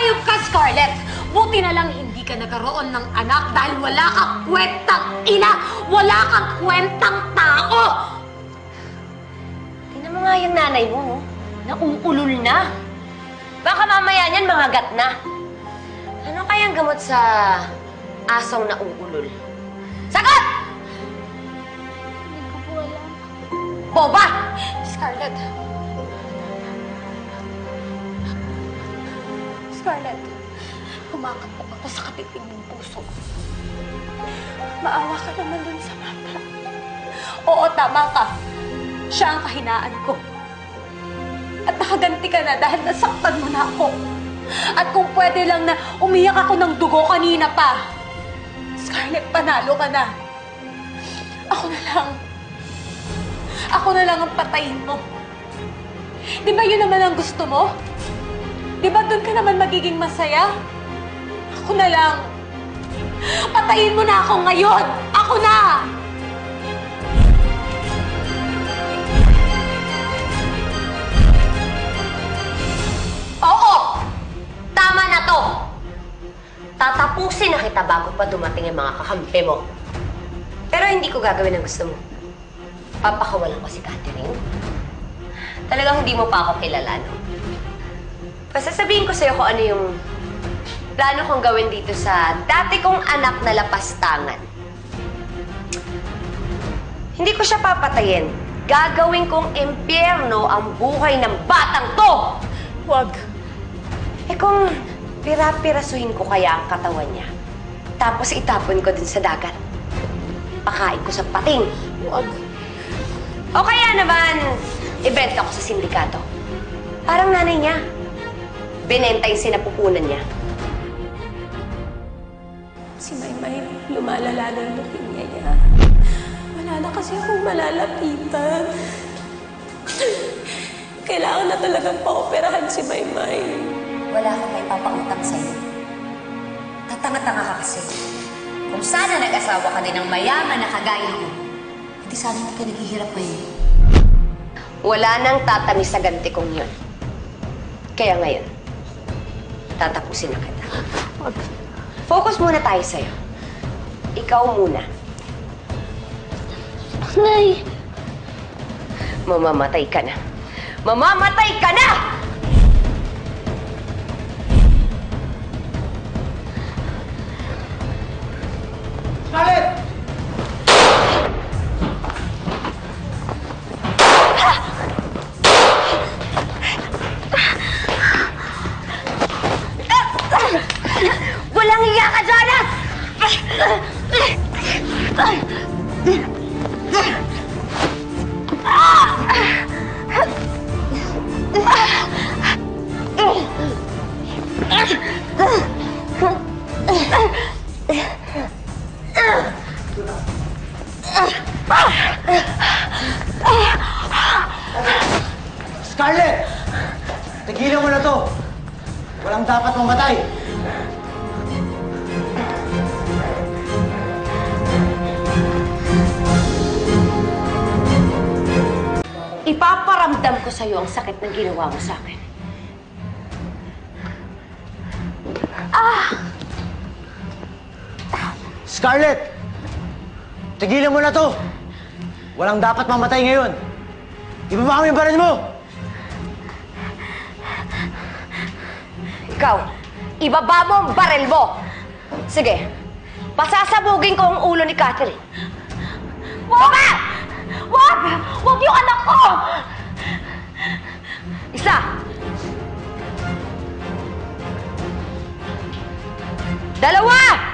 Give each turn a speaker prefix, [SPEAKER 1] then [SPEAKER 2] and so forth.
[SPEAKER 1] Hayop ka, Scarlett! Buti na lang hindi ka nagkaroon ng anak dahil wala kang kwentang ina! Wala kang kwentang tao!
[SPEAKER 2] Tingnan mo nga yung nanay mo, nauulol na. Baka mamaya niyan mangagat na. Ano kayang gamot sa asong nauulol? Sagot!
[SPEAKER 1] Hindi ko po alam.
[SPEAKER 2] Boba!
[SPEAKER 1] Scarlett. Scarlett, kumakapok ako sa katiting ng puso. Maawa ka naman dun sa bata. Oo, tama ka. Siya ang kahinaan ko. At nakaganti ka na dahil nasaktan mo na ako. At kung pwede lang na umiyak ako ng dugo kanina pa. Scarlett, panalo ka na. Ako na lang. Ako na lang ang patayin mo. Di ba yun naman ang gusto mo? Di ba doon ka naman magiging masaya? Ako na lang. Patayin mo na ako ngayon! Ako na!
[SPEAKER 2] Oo! Tama na to! Tatapusin na kita bago pa dumating ang mga kakampi mo. Pero hindi ko gagawin ang gusto mo. Papakawalan ko si Catherine. Talagang hindi mo pa ako kilala, no? Pasasabihin ko sa'yo kung ano yung plano kong gawin dito sa dati kong anak na lapastangan. Hindi ko siya papatayin. Gagawin kong impyerno ang buhay ng batang to!
[SPEAKER 1] Huwag.
[SPEAKER 2] Eh kung pira-pirasuhin ko kaya ang katawan niya, tapos itapon ko din sa dagat, pakain ko sa pating.
[SPEAKER 1] Huwag.
[SPEAKER 2] O kaya naman, ibenta ko sa sindikato. Parang nanay niya. Binenta yung sinapupunan niya.
[SPEAKER 1] Si Maymay, lumalala na yung leukemia niya. Wala na kasi akong malalapitan. Kailangan na talagang paoperahan si Maymay.
[SPEAKER 3] Wala kang may papautang sa'yo. Tatanga-tanga ka kasi. Kung sana nag-asawa ka din ng mayaman na kagaya ko, hindi sana hindi ka naghihirap ngayon.
[SPEAKER 2] Wala nang tatamis sa ganti kong yun. Kaya ngayon, tatapusin na kita. Focus muna tayo sa'yo. Ikaw muna.
[SPEAKER 1] Nay!
[SPEAKER 2] Mamamatay ka na. Mamamatay ka na!
[SPEAKER 4] Scarlett!
[SPEAKER 2] Walang hiya ka, Jonas!
[SPEAKER 4] Scarlett! Tigilan mo na to! Walang dapat mamatay!
[SPEAKER 2] Ipaparamdam ko sa'yo ang sakit ng ginawa mo sa akin.
[SPEAKER 4] Scarlett! Tigilan mo na to! Walang dapat mamatay ngayon! Ibaba mo yung baril mo!
[SPEAKER 2] Ikaw, ibaba mo ang baril mo! Sige, pasasabugin ko ang ulo ni Catherine. Wag! Wag! Wag yung anak ko! Isa! Dalawa!